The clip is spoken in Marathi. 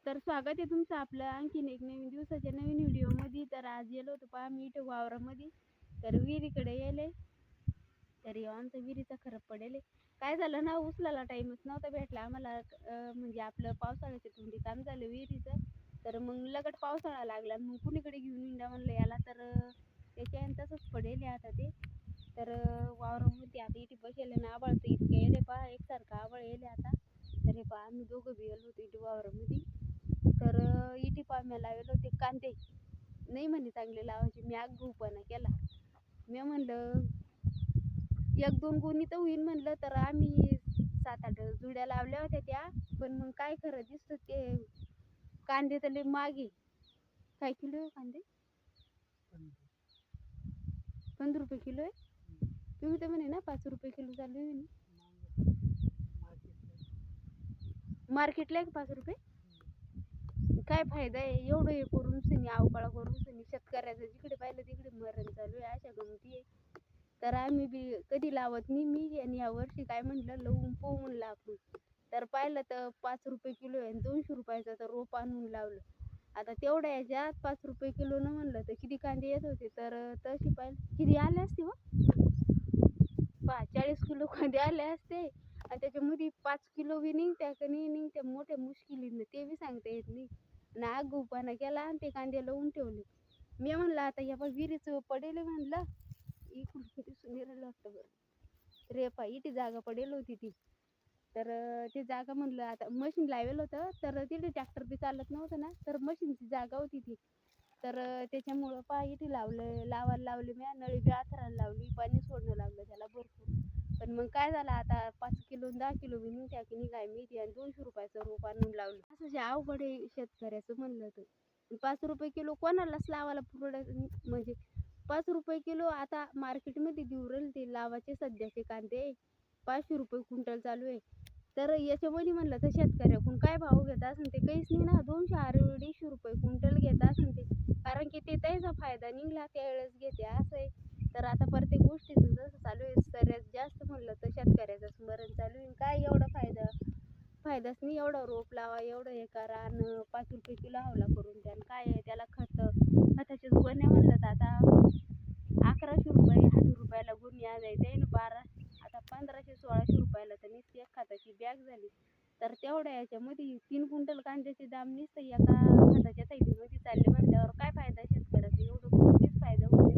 तर स्वागत आहे तुमचं आपलं आणखीन एक नवीन दिवसाच्या नवीन व्हिडिओमध्ये. तर आज गेलो होतो पहा मी इथं वावरामध्ये. तर विहिरीकडे गेले. तर आमचं विहिरीचा खरं पडेल. काय झालं ना, उचलायला टाइमच नव्हता भेटला आम्हाला. म्हणजे आपलं पावसाळ्याचे थोडी काम झालं विहिरीचं. तर मग लगट पावसाळा लागला, मग कुणीकडे घेऊन इंडा म्हणलं याला. तर त्याच्याने तसंच पडेल आता ते. तर वावरामध्ये आता इथे बसेल ना, आबाळ तर इतकं येले पहा, एकसारखं आबाळ येले आता. तर हे पहा आम्ही दोघं बी गेलो होतो इथे वावरामध्ये. तर इथे पहा मी लावले होते कांदे. नाही म्हणे चांगले लावायचे, मी आगाऊपणा केला. मी म्हणलं एक दोन गुणी तर होईन म्हणलं. तर आम्ही 7-8 जुड्या लावल्या होत्या त्या. पण मग काय खरं दिसतं ते कांदे तर लय मागे. काय किलो आहे कांदे? 15 रुपये किलो आहे. तुम्ही तर म्हणे ना 5 रुपये किलो चालू आहे म्हणे. मार्केटला आहे का 5 रुपये? काय फायदा आहे एवढं हे करून सनी, अवकाळा करून सनी. शेतकऱ्याचं जिकडे पाहिलं तिकडे मरण चालू आहे, अशा गमती आहे. तर आम्ही बी कधी लावत नाही मी. आणि या वर्षी काय म्हटलं लावून पोहून लावू. तर पाहिलं तर 5 रुपये किलो आहे आणि 200 रुपयाचं तर रोप आणून लावलं. आता तेवढ्या याच्यात 5 रुपये किलो न म्हणलं तर किती कांदे येत होते. तर तशी पाहिलं किती आले असते हो, 40 किलो कांदे आले असते. आणि त्याच्यामध्ये 5 किलो बी निघत्या का नाही निघत्या मोठ्या मुश्किलीनं, ते बी सांगता येत नाही. आणि आगाऊपणा केला आणि ते कांदे लावून ठेवले. मी म्हणलं आता या विहिरीचं पडेल म्हणलं. इकडून दिसून राहिलं वाटतं बरं रे पा, इथे जागा पडेल होती ती. तर ती जागा म्हणलं आता मशीन लावेल होतं. तर तिथे ट्रॅक्टर बी चालत नव्हतं ना, तर मशीनची जागा होती ती. तर त्याच्यामुळं पहा इथे लावायला लावली मी. नळी बी आथरायला लावली, पाणी सोडणं लागलं त्याला भरपूर. पण मग काय झालं आता 5 किलो 10 किलो बी निघत्या की निघाय माहिती. आणि 200 रुपयाचं रोप आणून लावलं. असं जे अवघड आहे शेतकऱ्याचं म्हणलं तर. 5 रुपये किलो कोणालाच लावायला पुरत म्हणजे 5 रुपये किलो आता मार्केटमध्ये देऊ राहिले ते लावाचे सध्याचे कांदे. 500 रुपये क्विंटल चालू आहे. तर याच्यामध्ये म्हणलं तर शेतकऱ्याकडून काय भाव घेत असेल ते काहीच नाही ना. 200-250 रुपये क्विंटल घेत असेल ते. कारण की ते त्याचा फायदा निघला त्यावेळेस घेते असं आहे. तर आता प्रत्येक गोष्टीचं जसं चालू आहे, सगळ्यात जास्त म्हणलं तर शेतकऱ्याचं स्मरण चालू आहे. काय एवढा फायदाच नाही. एवढा रोप लावा, एवढं हे करा आणि 5 रुपये किलो हवला करून द्या. काय आहे त्याला खताचे गोण्या म्हणलं तर आता 1100 रुपये 1000 रुपयाला गुणी आज आहे ते 12. आता 1500-1600 रुपयाला तर नुसती एक खताची बॅग झाली. तर तेवढ्या याच्यामध्ये 3 क्विंटल कांद्याचे दाम नुसतं एका खताच्या थैलीमध्ये चालले म्हणल्यावर काय फायदा शेतकऱ्याचा. एवढं कोणतीच फायदा होत